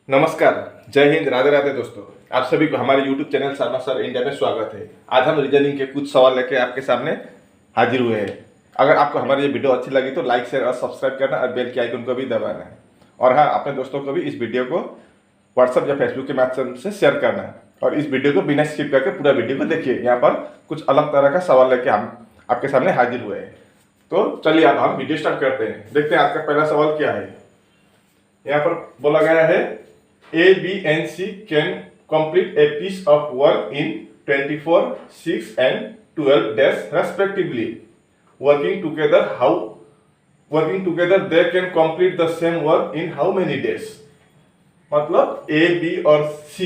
नमस्कार, जय हिंद, राधे राधे दोस्तों। आप सभी को हमारे YouTube channel Sharma sir India में स्वागत है। आज हम रीजनिंग के कुछ सवाल लेके आपके सामने हाजिर हुए हैं। अगर आपको हमारी ये वीडियो अच्छी लगी तो लाइक शेयर और सब्सक्राइब करना और बेल के आइकन को भी दबाना है। और हाँ, अपने दोस्तों को भी इस वीडियो को व्हाट्सएप या फेसबुक के माध्यम से शेयर करना है। और इस वीडियो को बिना स्किप करके पूरा वीडियो को देखिए। यहाँ पर कुछ अलग तरह का सवाल लेके हम आपके सामने हाजिर हुए हैं। तो चलिए अब हम वीडियो स्टार्ट करते हैं। देखते हैं आज का पहला सवाल क्या है। यहाँ पर बोला गया है A, B and C can complete a piece of work in 24, 6 and 12 days respectively. Working together they can complete the same work in how many days? मतलब A, B और C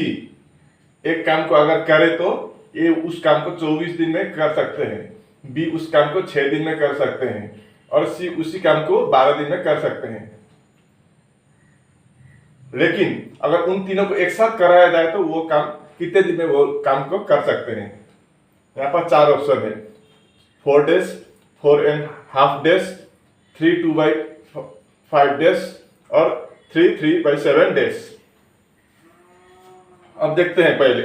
एक काम को अगर करे तो A उस काम को 24 दिन में कर सकते हैं, B उस काम को 6 दिन में कर सकते हैं और C उसी काम को 12 दिन में कर सकते हैं। लेकिन अगर उन तीनों को एक साथ कराया जाए तो वो काम कितने दिन में वो काम को कर सकते हैं। यहाँ पर चार ऑप्शन है, 4 days, 4.5 days, 3/2 days और 3/7 days। अब देखते हैं पहले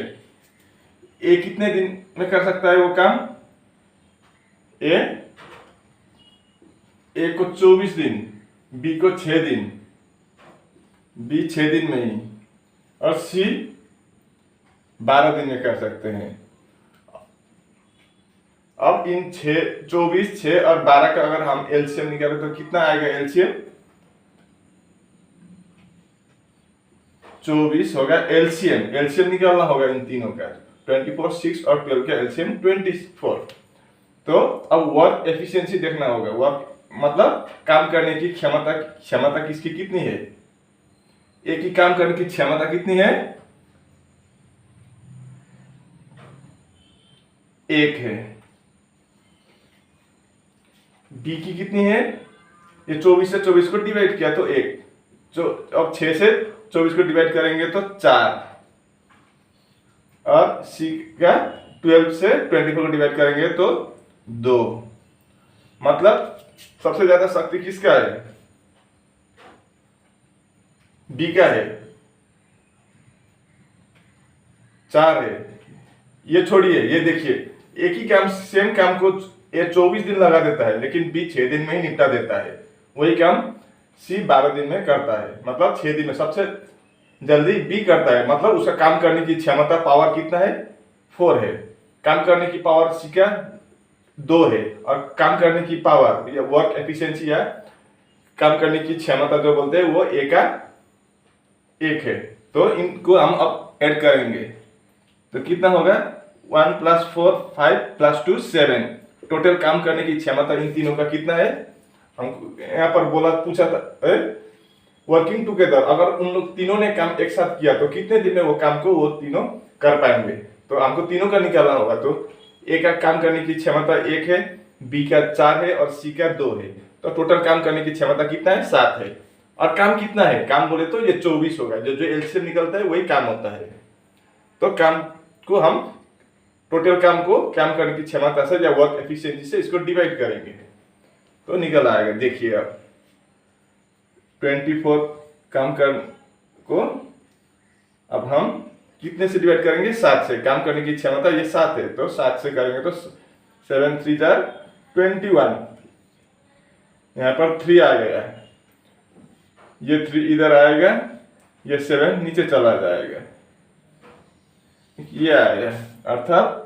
ए कितने दिन में कर सकता है वो काम। ए को 24 दिन, बी को 6 दिन, बी 6 दिन में ही और सी 12 दिन में कर सकते हैं। अब इन 24, 6 और 12 का अगर हम एलसीएम निकालें तो कितना आएगा एलसीएम? 24 होगा एलसीएम निकालना होगा इन तीनों का। 24, 6 और 12 का एलसीएम 24। तो अब वर्क एफिशिएंसी देखना होगा। वर्क मतलब काम करने की क्षमता किसकी कितनी है। एक ही काम करने की क्षमता कितनी है? 1 है। बी की कितनी है? ये 24 से 24 को डिवाइड किया तो 1। जो अब 6 से 24 को डिवाइड करेंगे तो 4 और सी का 12 से 24 को डिवाइड करेंगे तो 2। मतलब सबसे ज्यादा शक्ति किसका है? बी का है, 4 है। ये छोड़िए, ये देखिए, एक ही काम सेम काम को ये 24 दिन लगा देता है लेकिन बी 6 दिन में ही निपटा देता है। वही काम सी 12 दिन में करता है। मतलब 6 दिन में सबसे जल्दी बी करता है। मतलब उसका काम करने की क्षमता पावर कितना है? 4 है। काम करने की पावर सी का 2 है और काम करने की पावर या वर्क एफिशिएंसी या काम करने की क्षमता जो बोलते हैं वो ए का 1 है। तो इनको हम अब ऐड करेंगे तो कितना होगा? 1 + 4 5 + 2 7। टोटल काम करने की क्षमता इन तीनों का कितना है? हमको यहाँ पर पूछा था वर्किंग टुगेदर। अगर उन लोग तीनों ने काम एक साथ किया तो कितने दिन में वो काम को वो तीनों कर पाएंगे। तो हमको तीनों का निकालना होगा। तो ए का काम करने की क्षमता 1 है, बी का 4 है और सी का 2 है। तो टोटल काम करने की क्षमता कितना है? 7 है। और काम कितना है? काम बोले तो ये 24 होगा। जो एलसीएम निकलता है वही काम होता है। तो काम को हम टोटल काम को काम करने की क्षमता से या वर्क एफिशिएंसी से इसको डिवाइड करेंगे तो निकल आएगा। देखिए अब 24 काम कर को अब हम कितने से डिवाइड करेंगे? 7 से। काम करने की क्षमता ये 7 है तो 7 से करेंगे तो 7 3 21। यहाँ पर 3 आ गया, ये 3 इधर आएगा, ये 7 नीचे चला जाएगा, ये आएगा। अर्थात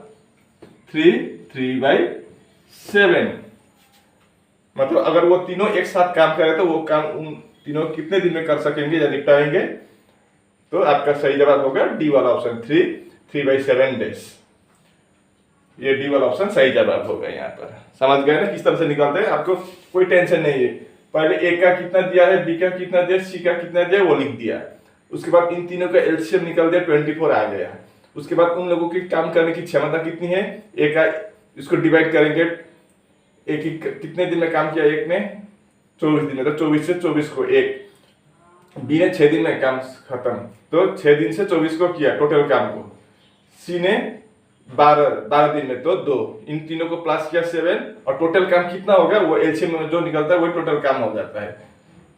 3/7। मतलब अगर वो तीनों एक साथ काम करें तो वो काम उन तीनों कितने दिन में कर सकेंगे या निपटाएंगे। तो आपका सही जवाब होगा डी वाला ऑप्शन 3/7 डेज। ये डी वाला ऑप्शन सही जवाब होगा। यहाँ पर समझ गए ना किस तरह से निकालते हैं। आपको कोई टेंशन नहीं है। पहले ए का कितना दिया है, बी का कितना दिया, सी का कितना दिया वो लिख दिया। उसके बाद इन तीनों का एलसीएम निकल दिया, 24 आ गया। उसके बाद उन लोगों की काम करने की क्षमता कितनी है, ए का इसको डिवाइड करेंगे। एक ही कितने दिन में काम किया? एक ने 24 दिन में, तो 24 से 24 को 1। बी ने 6 दिन में काम खत्म तो 6 दिन से 24 को किया टोटल काम को। सी ने 12 दिन में तो 2। इन तीनों को प्लस किया 7 और टोटल काम कितना होगा वो एलसीएम में जो निकलता है वही टोटल काम हो जाता है।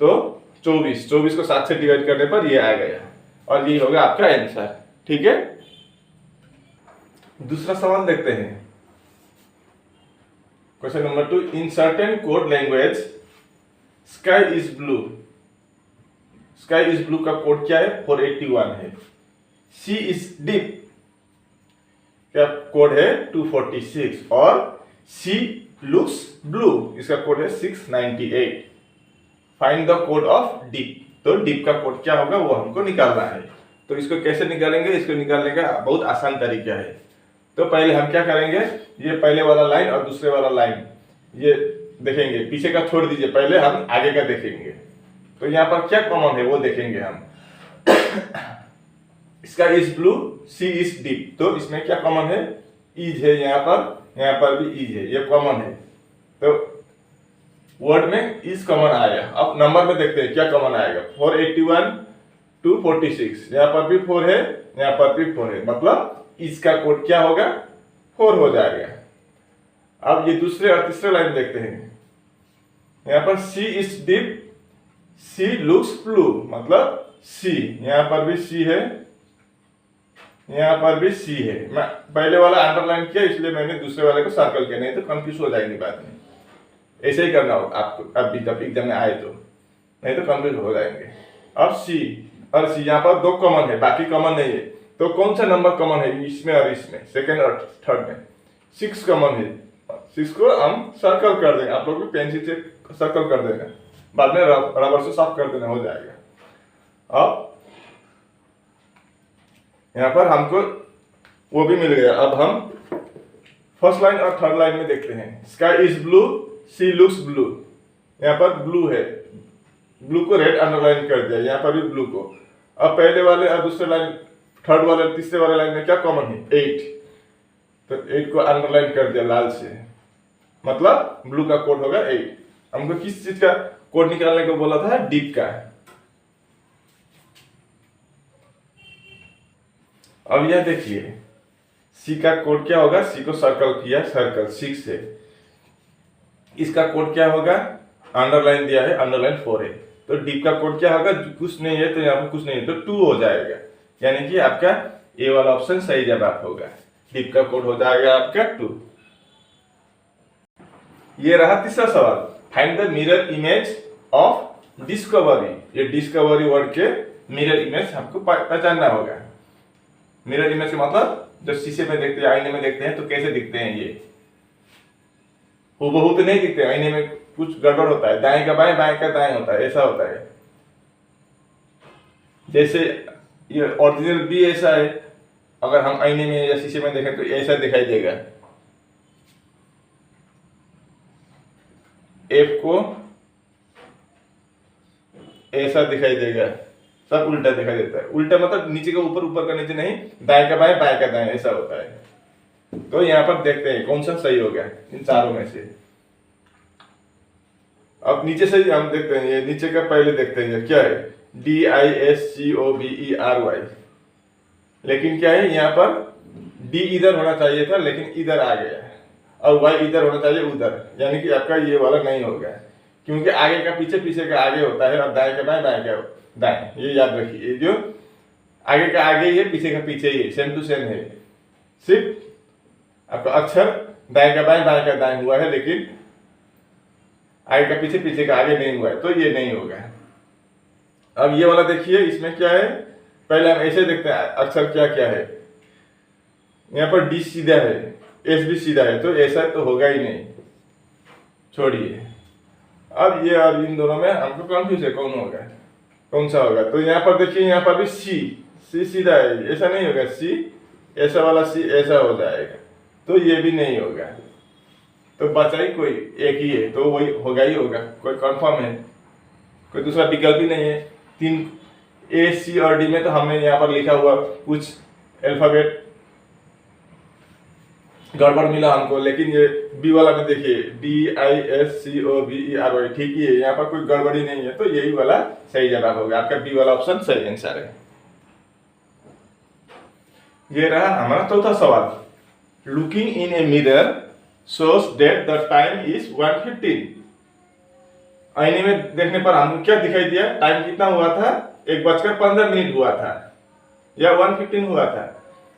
तो 24 को 7 से डिवाइड करने पर ये आ गया। और ये होगा आपका आंसर। ठीक है, दूसरा सवाल देखते हैं। Question number 2, in certain code language sky is blue. Sky is blue का कोड क्या है? 481 है। सी इज डीप क्या कोड है? 246। और सी लुक्स ब्लू इसका कोड है 698। Find the code of deep. तो डीप का कोड क्या होगा वो हमको निकालना है। तो इसको कैसे निकालेंगे? इसको निकालने का बहुत आसान तरीका है। तो पहले हम क्या करेंगे, ये पहले वाला लाइन और दूसरे वाला लाइन ये देखेंगे। पीछे का छोड़ दीजिए, पहले हम आगे का देखेंगे। तो यहाँ पर क्या कॉमन है वो देखेंगे हम। इसका is blue, sea is deep, तो इसमें क्या कॉमन है? इज है यहाँ पर भी इज है, ये कॉमन है। तो वर्ड में इज कॉमन आएगा। अब नंबर में देखते हैं क्या कॉमन आएगा। 481 246, यहाँ पर भी 4 है, यहाँ पर भी 4 है, मतलब इसका कोड क्या होगा? 4 हो जाएगा। अब ये दूसरे और तीसरे लाइन देखते हैं। यहाँ पर sea is deep, sea looks blue, मतलब सी, यहाँ पर भी सी है, यहाँ पर भी सी है। मैं पहले वाला अंडरलाइन किया इसलिए मैंने दूसरे वाले को सर्कल किया, नहीं तो कंफ्यूज हो जाएंगे बाद में। ऐसे ही करना होगा आपको अभी जब एग्जाम में आए तो, नहीं तो कंफ्यूज हो जाएंगे। अब सी और सी यहाँ पर 2 कॉमन है, बाकी कॉमन नहीं है। तो कौन सा नंबर कॉमन है इसमें और इसमें? सेकंड और थर्ड में 6 कॉमन है। 6 को हम सर्कल कर देंगे, आप लोग भी पेंसिल से सर्कल कर देना, बाद में रबर से साफ कर देना, हो जाएगा। अब यहाँ पर हमको वो भी मिल गया। अब हम फर्स्ट लाइन और थर्ड लाइन में देखते हैं। Sky is blue, sea looks blue, यहाँ पर ब्लू है, ब्लू को रेड अंडरलाइन कर दिया, यहाँ पर भी ब्लू को। अब पहले वाले और दूसरे लाइन, थर्ड वाले तीसरे वाले लाइन में क्या कॉमन है? 8, तो 8 को अंडरलाइन कर दिया लाल से, मतलब ब्लू का कोड होगा 8। हमको किस चीज का कोड निकालने को बोला था? डीप का। अब यह देखिए सी का कोड क्या होगा? सी को सर्कल किया, सर्कल 6 है। इसका कोड क्या होगा? अंडरलाइन दिया है, अंडरलाइन 4 है। तो डीप का कोड क्या होगा? कुछ नहीं है तो यहाँ पर कुछ नहीं है, तो 2 हो जाएगा, यानी कि आपका ए वाला ऑप्शन सही जवाब होगा। डीप का कोड हो जाएगा आपका 2। ये रहा तीसरा सवाल। Find the mirror image of discovery. ये डिस्कवरी वर्ड के मिरर इमेज हमको पहचानना होगा। मिरर इमेज का मतलब जब शीशे में देखते हैं, आईने में देखते हैं तो कैसे दिखते हैं? ये हूबहू तो नहीं दिखते, आईने में कुछ गड़बड़ होता है, दाएं का बाएं, बाएं का दाएं होता है, ऐसा होता है। जैसे ये ओरिजिनल भी ऐसा है, अगर हम आईने में या शीशे में देखें तो ऐसा दिखाई देगा। एफ को ऐसा दिखाई देगा, सब उल्टा दिखाई देता है। उल्टा मतलब नीचे का ऊपर, ऊपर का नीचे नहीं, दाएं का बाएं, बाएं का दाएं, ऐसा होता है। तो यहाँ पर देखते हैं कौन सा सही हो गया इन चारों में से। अब नीचे से हम देखते हैं, ये नीचे का पहले देखते हैं क्या है? DISCOVERY, लेकिन क्या है यहाँ पर डी इधर होना चाहिए था लेकिन इधर आ गया, और वाई इधर होना चाहिए उधर, यानी कि आपका ये वाला नहीं होगा, क्योंकि आगे का पीछे, पीछे का आगे होता है, और दाएं का बाएं, बाएं का दाएं। ये याद रखिए, जो आगे का आगे ही है, पीछे का पीछे ही है, सेम टू सेम है। सिर्फ आपका अक्षर दाएं का बाएं, बाएं का दाएं हुआ है, लेकिन आगे का पीछे, पीछे का आगे नहीं हुआ है, तो ये नहीं होगा। अब ये वाला देखिए, इसमें क्या है? पहले हम ऐसे देखते हैं अक्षर क्या क्या है। यहाँ पर डी सीधा है, एस भी सीधा है, तो ऐसा तो होगा ही नहीं, छोड़िए। अब ये और इन दोनों में हमको कंफ्यूज है कौन होगा, कौन सा होगा। तो यहाँ पर देखिए, यहाँ पर भी सी सीधा है, ऐसा नहीं होगा। सी ऐसा वाला सी ऐसा हो जाएगा, तो ये भी नहीं होगा। तो बचा ही कोई एक ही है, तो वही होगा ही होगा, कोई कंफर्म है, कोई दूसरा विकल्प ही नहीं है। 3 ए सी और डी में तो हमने यहाँ पर लिखा हुआ कुछ अल्फाबेट गड़बड़ मिला हमको, लेकिन ये बी वाला में देखिए DISCOVERY ठीक ही है, यहाँ पर कोई गड़बड़ी नहीं है, तो यही वाला सही जवाब होगा। आपका बी वाला ऑप्शन सही आंसर है। ये रहा हमारा चौथा सवाल। Looking in a mirror shows that the time is 1:15। आईने में देखने पर हमको क्या दिखाई दिया? टाइम कितना हुआ था? 1:15 हुआ था। या 1:15 हुआ था।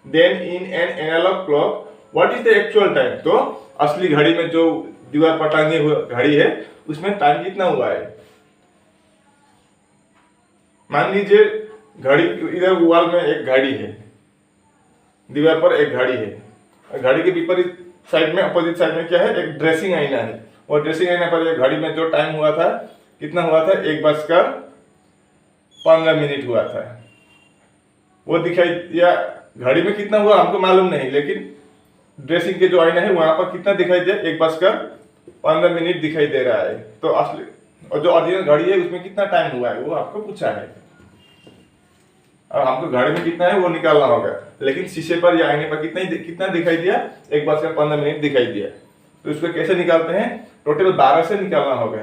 Then in an analog clock what is the actual time, तो असली घड़ी में जो दीवार पर टांगी हुई घड़ी है उसमें टाइम कितना हुआ है। मान लीजिए घड़ी इधर वॉल में एक घड़ी है, दीवार पर एक घड़ी है, घड़ी के विपरीत साइड में अपोजिट साइड में क्या है, एक ड्रेसिंग आईना है, और ड्रेसिंग आईना पर एक घड़ी में जो टाइम हुआ था कितना हुआ था, 1:15 हुआ था। वो दिखाई दिया, घड़ी में कितना हुआ हमको मालूम नहीं, लेकिन ड्रेसिंग के जो आईना है वहां पर कितना दिखाई दिया, 1:15 दिखाई दे रहा है। तो असली और जो ओरिजिनल घड़ी है उसमें कितना टाइम हुआ है वो आपको पूछा है, और हमको घड़ी में कितना है वो निकालना होगा। लेकिन शीशे पर या आईने पर कितना दिखाई दिया, 1:15 दिखाई दिया। तो इसको कैसे निकालते हैं, टोटल 12 से निकालना होगा।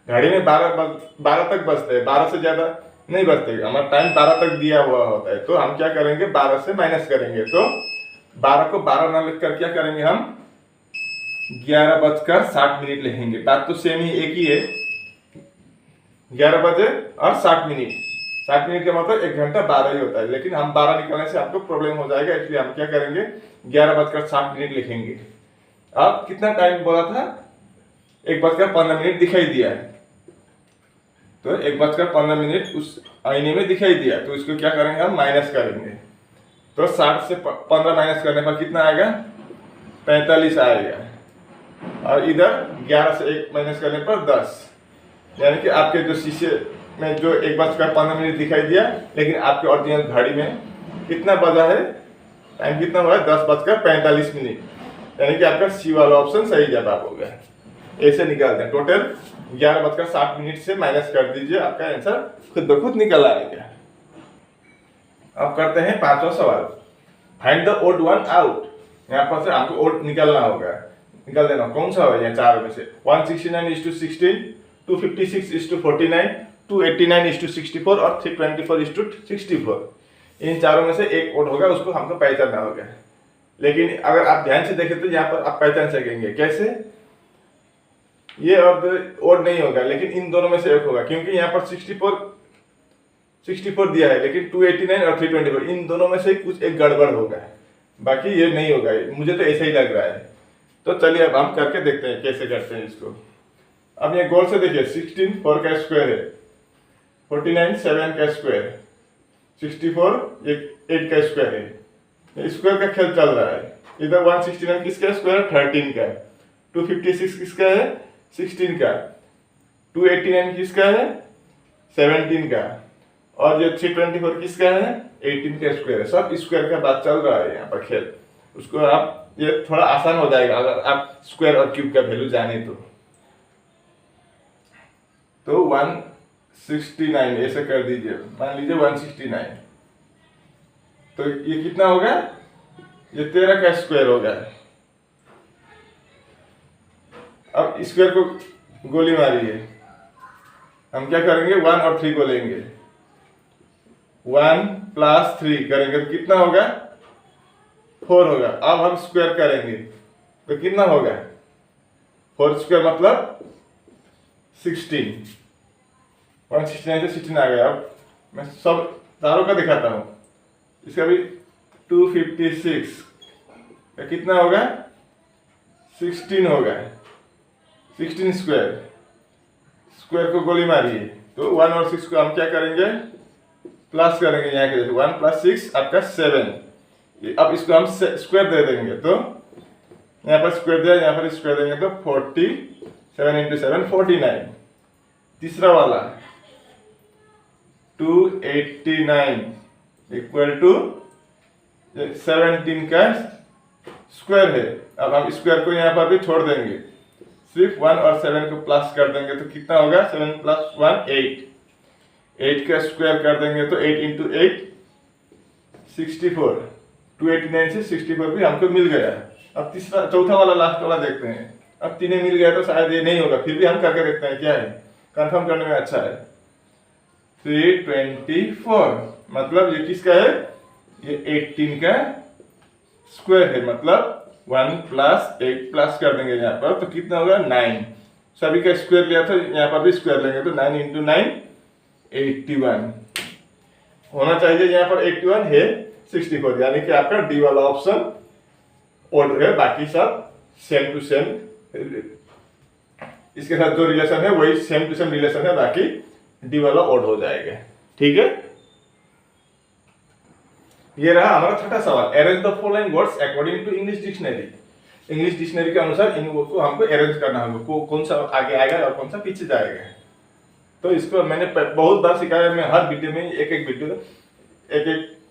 घड़ी में 12 तक बजते हैं, 12 से ज्यादा नहीं बजते, हमारा टाइम 12 तक दिया हुआ होता है। तो हम क्या करेंगे, 12 से माइनस करेंगे, तो 12 को 12 ना लिखकर क्या करेंगे हम 11:60 लिखेंगे। बात तो सेम ही, एक ही है, 11 बजे और 60 का मतलब 1 घंटा 12 ही होता है, लेकिन हम 12 निकालने से आपको प्रॉब्लम हो जाएगा, इसलिए हम क्या करेंगे 11:60 लिखेंगे। अब कितना टाइम बोला था, 1:15 दिखाई दिया है, तो 1:15 उस आईने में दिखाई दिया, तो इसको क्या करेंगे हम माइनस करेंगे। तो 60 से 15 माइनस करने पर कितना आएगा, 45 आएगा, और इधर 11 से 1 माइनस करने पर 10, यानी कि आपके जो शीशे में जो 1:15 दिखाई दिया, लेकिन आपके ओरिजिनल घड़ी में कितना बजा है, टाइम कितना हुआ है, 10:45, यानी कि आपका सी वाला ऑप्शन सही जवाब हो गया। ऐसे निकालते हैं, टोटल 11:60 से माइनस कर दीजिए, आपका आंसर खुद ब खुद निकल आएगा। अब करते हैं 5वां सवाल, find the odd one out. यहाँ पर से आपको ओड निकालना होगा, निकाल देना कौन सा है, यहाँ चार में से 169:16, 256:49, 289:64 और 324:64। इन चारों में से एक ओड होगा, उसको हमको पहचानना होगा। लेकिन अगर आप ध्यान से देखें तो यहाँ पर आप पहचान सकेंगे कैसे, ये ओड नहीं होगा, लेकिन इन दोनों में से एक होगा, क्योंकि यहाँ पर 64 दिया है, लेकिन 289 और 324 इन दोनों में से कुछ एक गड़बड़ होगा, बाकी ये नहीं होगा, मुझे तो ऐसा ही लग रहा है। तो चलिए अब हम करके देखते हैं कैसे करते हैं इसको। अब ये गौर से देखिए, 16 4 का स्क्वायर है, 49 7 का स्क्वायर, 64 8 का स्क्वायर है, स्क्वायर का खेल चल रहा है। इधर 169 किसका स्क्वायर, 13 का, 256 किसका है, 16 का, 289 किसका है, 17 का, और ये 324 किसका है, 18 का स्क्वायर है। सब स्क्वायर का बात चल रहा है यहाँ पर खेल। उसको आप, ये थोड़ा आसान हो जाएगा अगर आप स्क्वायर और क्यूब का वैल्यू जाने तो 169 ऐसे कर दीजिए, मान लीजिए 169, तो ये कितना होगा, ये 13 का स्क्वायर होगा। अब स्क्वायर को गोली मारिए, हम क्या करेंगे 1 और 3 को लेंगे, 1 + 3 करेंगे तो कितना होगा, 4 होगा। अब हम स्क्वायर करेंगे तो कितना होगा, 4 स्क्वायर मतलब 16, 169 से 16 आ गया। अब मैं सब चारों का दिखाता हूँ, इसका भी 256 का कितना होगा, 16 होगा, 16 स्क्वायर, स्क्वायर को गोली मारिए, तो 1 और 6 को हम क्या करेंगे, प्लस करेंगे, यहाँ के 1 + 6 आपका 7। अब इसको हम स्क्वायर दे देंगे, तो यहाँ पर स्क्वायर दिया, यहाँ पर स्क्वायर देंगे तो 47 × 7 49। तीसरा वाला 289 = 17 का स्क्वायर है। अब हम स्क्वायर को यहाँ पर भी छोड़ देंगे, सिर्फ 1 और 7 को प्लस कर देंगे तो कितना होगा, 7 + 1 8, 8 का स्क्वायर कर देंगे तो 8 × 8 64, 289 से 64 भी हमको मिल गया। अब चौथा वाला लास्ट वाला देखते हैं। अब तीनों मिल गया तो शायद ये नहीं होगा, फिर भी हम करके देखते हैं क्या है, कंफर्म करने में अच्छा है। 324 मतलब ये किसका है, ये 18 का स्क्वायर है, मतलब 1 + 8 प्लस कर देंगे यहाँ पर तो कितना होगा 9। सभी का स्क्वायर लिया था, यहाँ पर भी स्क्वायर लेंगे तो 9 × 9 81। होना चाहिए यहाँ पर 81 है 64, यानी कि आपका डी वाला ऑप्शन ओड है, बाकी सब सेम टू सेम, इसके साथ जो रिलेशन है वही सेम टू सेम रिलेशन है, बाकी डी वाला ओड हो जाएगा। ठीक है, ये रहा हमारा छठा सवाल, arrange the following words according to English dictionary. English dictionary के अनुसार इन वर्ड को हमको अरेंज करना होगा, कौन सा आगे आएगा और कौन सा पीछे जाएगा। तो इसको मैंने बहुत बार सिखाया, मैं हर वीडियो में एक एक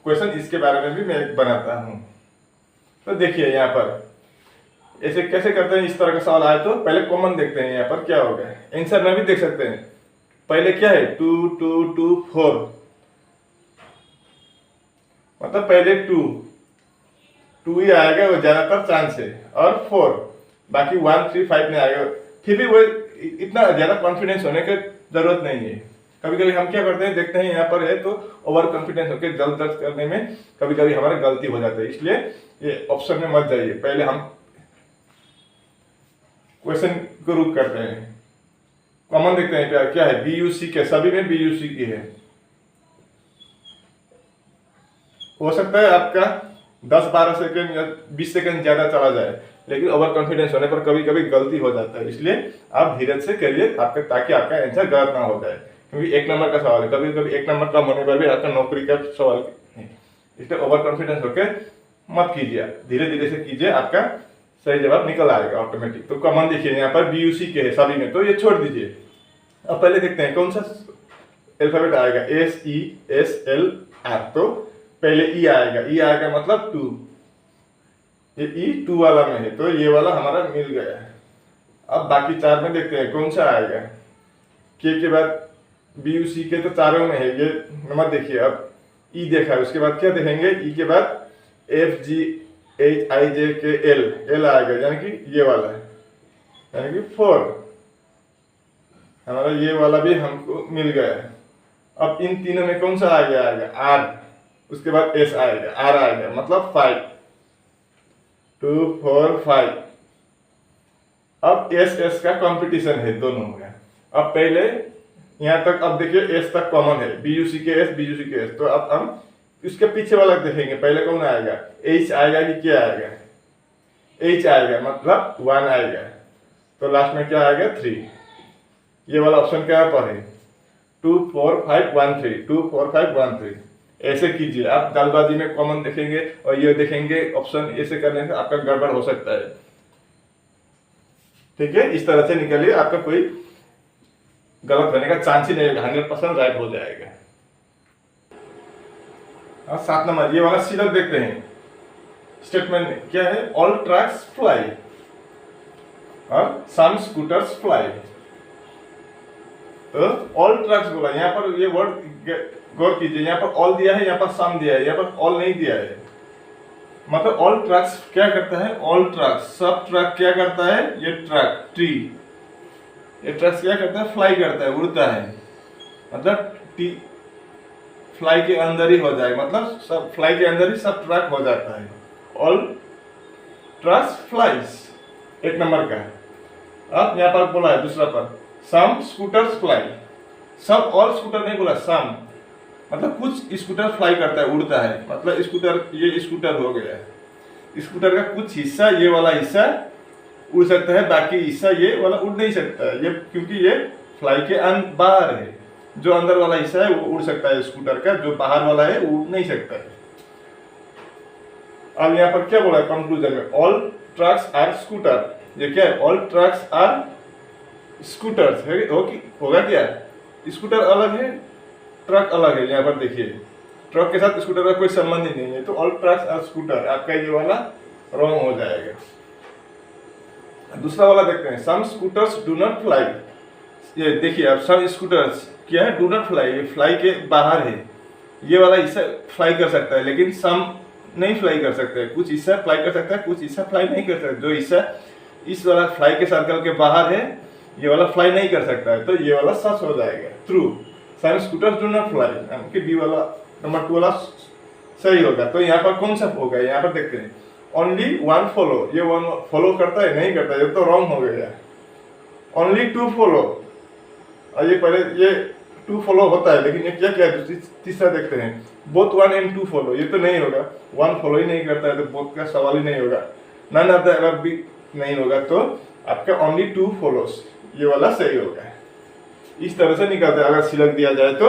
क्वेश्चन इसके बारे में भी मैं बनाता हूँ। तो देखिए यहाँ पर ऐसे कैसे करते हैं, इस तरह का सवाल आए तो पहले कॉमन देखते हैं यहाँ पर क्या होगा, आंसर में भी देख सकते हैं। पहले क्या है 2 2 2 4, मतलब पहले 2 ही आएगा, वो ज्यादातर चांस है, और 4 बाकी 1 3 5 में आएगा। फिर भी वो इतना ज्यादा कॉन्फिडेंस होने की जरूरत नहीं है। कभी कभी हम क्या करते हैं, देखते हैं यहाँ पर है तो ओवर कॉन्फिडेंस होकर जल्द दर्ज करने में कभी कभी हमारा गलती हो जाता है, इसलिए ये ऑप्शन में मत जाइए, पहले हम क्वेश्चन को रुक करते हैं। कॉमन देखते हैं क्या है, BUC के, सभी में BUC की है। हो सकता है आपका 10-12 सेकंड या 20 सेकंड ज्यादा चला जाए, लेकिन ओवर कॉन्फिडेंस होने पर कभी कभी गलती हो जाता है, इसलिए आप धीरे से करिए आपका, ताकि आपका आंसर गलत ना हो जाए, क्योंकि 1 नंबर का सवाल है, कभी कभी 1 नंबर कम होने पर भी आपका नौकरी का सवाल है, इसलिए ओवर कॉन्फिडेंस होकर मत कीजिए, धीरे धीरे से कीजिए, आपका सही जवाब निकल आएगा ऑटोमेटिक। तो कॉमन देखिए यहाँ पर BUC के है सभी में, तो ये छोड़ दीजिए। अब पहले देखते हैं कौन सा अल्फाबेट आएगा, SESLR, तो पहले E आएगा, E आएगा मतलब 2, ये E 2 वाला में है, तो ये वाला हमारा मिल गया है। अब बाकी 4 में देखते हैं कौन सा आएगा, K के बाद BUC के तो चारों में है, ये नंबर देखिए। अब E देखा है, उसके बाद क्या देखेंगे, E के बाद FGHIJKL, L आएगा, यानी कि ये वाला है, यानी कि 4, हमारा ये वाला भी हमको मिल गया है। अब इन तीनों में कौन सा आएगा, R, उसके बाद S आएगा, R आएगा, मतलब 5, 2 4 5। अब S का कंपटीशन है दोनों में। अब पहले यहाँ तक, अब देखिए S तक कॉमन है, BUC के S, तो अब हम इसके पीछे वाला देखेंगे, पहले कौन आएगा, H आएगा कि क्या आएगा, H आएगा, मतलब 1 आएगा, तो लास्ट में क्या आएगा 3। ये वाला ऑप्शन क्या पर है, 2 4 5 1 3, 2 4 5 1 3। ऐसे कीजिए, आप जल्दबाजी में कॉमन देखेंगे और ये देखेंगे ऑप्शन, ऐसे करने से आपका गड़बड़ हो सकता है। ठीक है, इस तरह से निकलिए, आपका कोई गलत होने का चांस ही नहीं होगा, 100% राइट हो जाएगा। 7 नंबर ये वाला सीधा देखते हैं, स्टेटमेंट में क्या है, ऑल ट्रक्स फ्लाई और सम स्कूटर्स फ्लाई। तो ऑल ट्रक्स बोला, यहाँ पर ये वर्ड गौर कीजिए, यहाँ पर ऑल दिया है, यहाँ पर सम दिया है, यहाँ पर ऑल नहीं दिया है, मतलब ऑल ट्रक्स क्या करता है, ऑल ट्रक्स, सब ट्रक क्या करता है, ये ट्रक ट्री, ये ट्रक क्या करता है, फ्लाई करता है, उड़ता है, मतलब टी फ्लाई के अंदर ही हो जाए, मतलब सब फ्लाई के अंदर ही सब ट्रक हो जाता है, ऑल ट्रक्स फ्लाइज, 1 नंबर का। अब यहाँ पर बोला है दूसरा पर, सम स्कूटर्स फ्लाई, सब ऑल स्कूटर नहीं बोला, सम, मतलब कुछ स्कूटर फ्लाई करता है, उड़ता है, मतलब स्कूटर, ये स्कूटर हो गया, स्कूटर का कुछ हिस्सा, ये वाला हिस्सा उड़ सकता है, बाकी हिस्सा ये वाला उड़ नहीं सकता है, ये क्योंकि ये फ्लाई के बाहर है, जो अंदर वाला हिस्सा है वो उड़ सकता है स्कूटर का, जो बाहर वाला है वो उड़ नहीं सकता है। अब यहाँ पर क्या बोला कंक्लूजन में, ऑल ट्रक्स आर स्कूटर, ये क्या है, ऑल ट्रक्स आर स्कूटर्स है, होगा क्या, स्कूटर अलग है, ट्रक अलग है। यहाँ पर देखिए ट्रक के साथ स्कूटर का कोई संबंध ही नहीं है, तो ऑल ट्रक्स आर स्कूटर, आपका ये वाला रॉन्ग हो जाएगा। दूसरा वाला देखते हैं, some scooters do not fly, ये देखिए अब सम स्कूटर्स क्या है, डू नॉट फ्लाई, ये फ्लाई के बाहर है, ये वाला हिस्सा फ्लाई कर सकता है, लेकिन सम नहीं फ्लाई कर सकता है, कुछ हिस्सा फ्लाई कर सकता है, कुछ हिस्सा फ्लाई नहीं कर सकता, जो हिस्सा इस वाला फ्लाई के सर्कल के बाहर है ये वाला फ्लाई नहीं कर सकता है, तो ये वाला सच हो जाएगा, true, some scooters do not fly, यानी बी वाला नंबर 2 वाला सही होगा। तो यहाँ पर कौन सा होगा, यहाँ पर देखते हैं, ओनली 1 फॉलो, ये 1 फॉलो करता है नहीं करता है, ये तो रॉन्ग हो गया, ओनली 2 फॉलो, और ये पहले ये 2 फॉलो होता है, लेकिन ये क्या क्या है तीसरा देखते हैं, बोथ 1 and 2 फॉलो, ये तो नहीं होगा, 1 फॉलो ही नहीं करता है तो बोथ का सवाल ही नहीं होगा, नन ऑफ द अबव भी नहीं होगा, तो आपका ओनली 2 फॉलोस, ये वाला सही होगा। इस तरह से निकालते हैं, अगर सिलक दिया जाए तो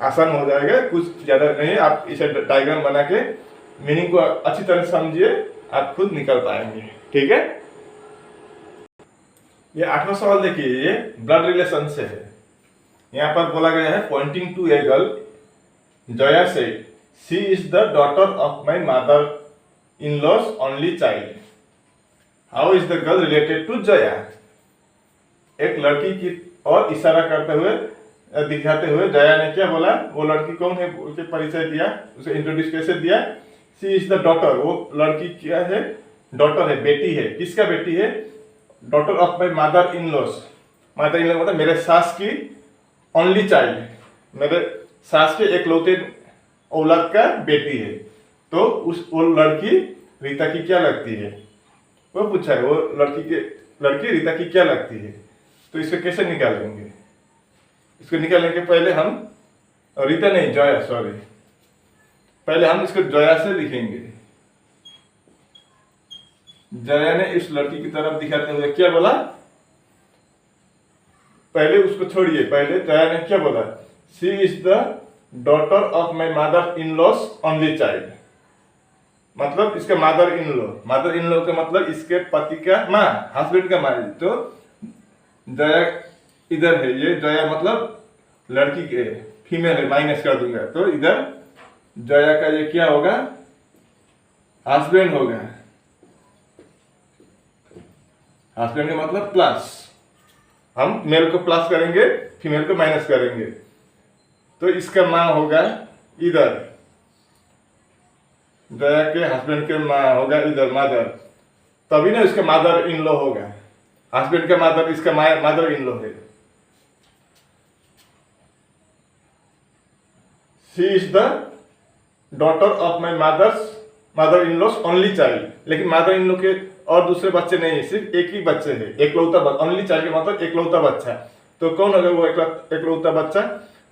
आसान हो जाएगा, कुछ ज्यादा नहीं, आप इसे डायग्राम बना के मीनिंग को अच्छी तरह समझिए, आप खुद निकल पाएंगे। ठीक है, ये 8वां सवाल देखिए, ये ब्लड रिलेशन से है। यहाँ पर बोला गया है pointing to a girl, Jaya से she is the daughter of my mother in law's only child, how is the girl related to Jaya. एक लड़की की और इशारा करते हुए दिखाते हुए जया ने क्या बोला, वो लड़की कौन है उसे परिचय दिया, उसे इंट्रोड्यूस कैसे दिया, शी इज द डॉटर, वो लड़की क्या है, डॉटर है, बेटी है, किसका बेटी है, daughter of my mother in loss, mother in law मतलब मेरे सास की ओनली चाइल्ड, मेरे सास के एकलौते औलाद का बेटी है, तो वो लड़की रीता की क्या लगती है, वो पूछा है, वो लड़की रीता की क्या लगती है। तो इसको कैसे निकालेंगे, इसको निकालने के पहले हम, रीता नहीं जया, सॉरी, पहले हम इसको जया से लिखेंगे। जया ने इस लड़की की तरफ दिखाते हुए क्या बोला, पहले उसको छोड़िए, पहले जया ने क्या बोला, she is the daughter of my mother in law's only child, मतलब इसका मदर इन लॉ का मतलब इसके पति का माँ, हस्बैंड का माँ, तो जया इधर है, ये जया मतलब लड़की के फीमेल है, माइनस कर दूंगा, तो इधर जया का ये क्या होगा, हस्बैंड होगा, हस्बैंड का मतलब प्लस, हम मेल को प्लस करेंगे, फीमेल को माइनस करेंगे, तो इसका माँ होगा इधर, जया के हस्बैंड के माँ होगा इधर मदर, तभी ना इसका मदर इन लॉ होगा, हस्बैंड का मदर इसका मदर इन लॉ है। She is the daughter of my mother in law's only child, लेकिन मदर इन लॉ के और दूसरे बच्चे नहीं है, सिर्फ एक ही बच्चे है, एकलौता, ओनली चाइल्ड का मतलब एकलौता बच्चा, तो कौन होगा वो एकलौता बच्चा,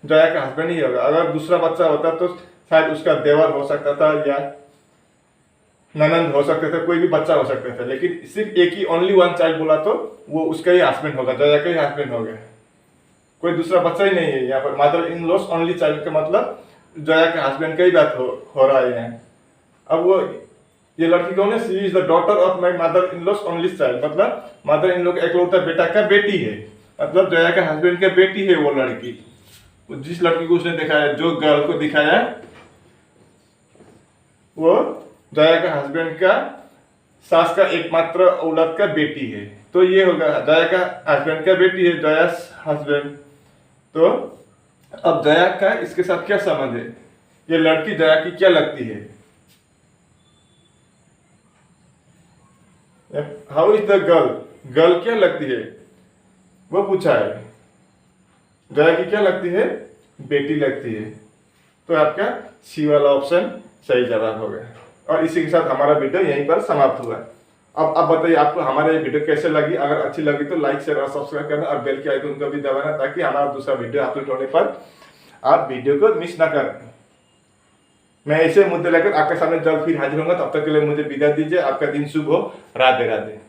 जया का हस्बैंड ही होगा। अगर दूसरा बच्चा होता तो शायद उसका देवर हो सकता था या ननंद हो सकते थे, कोई भी बच्चा हो सकता था, लेकिन सिर्फ एक ही ओनली 1 चाइल्ड बोला तो वो उसका ही हस्बैंड होगा, जया का ही हस्बैंड होगा, कोई दूसरा बच्चा ही नहीं है। यहाँ पर mother in law's only child का मतलब जया के हस्बैंड का ही बात हो रहा है यहाँ। अब वो ये लड़की कौन है, she is the daughter of my mother in law's only child, मतलब मदर इन लॉ का एकलौता बेटा का बेटी है, मतलब जया का हस्बैंड का बेटी है वो लड़की, जिस लड़की को उसने दिखाया, जो गर्ल को दिखाया, वो जया का हस्बैंड का सास का एकमात्र औलाद का बेटी है, तो ये होगा जया का हस्बैंड का बेटी है, जया हस्बैंड। तो अब जया का इसके साथ क्या संबंध है, ये लड़की जया की क्या लगती है, हाउ इज द गर्ल क्या लगती है, वो पूछा है, जया की क्या लगती है, बेटी लगती है, तो आपका सी वाला ऑप्शन सही जवाब होगा। और इसी के साथ हमारा वीडियो यहीं पर समाप्त हुआ। अब बताइए आपको हमारे वीडियो कैसे लगी, अगर अच्छी लगी तो लाइक शेयर और सब्सक्राइब करना और बेल के आइकन को भी दबाना, ताकि हमारा दूसरा वीडियो अपलोड होने पर आप वीडियो को मिस ना करें। मैं ऐसे मुद्दे लेकर आपके सामने जल्द फिर हाजिर होऊंगा, तब तक के लिए मुझे विदा दीजिए। आपका दिन शुभ हो। राधे राधे।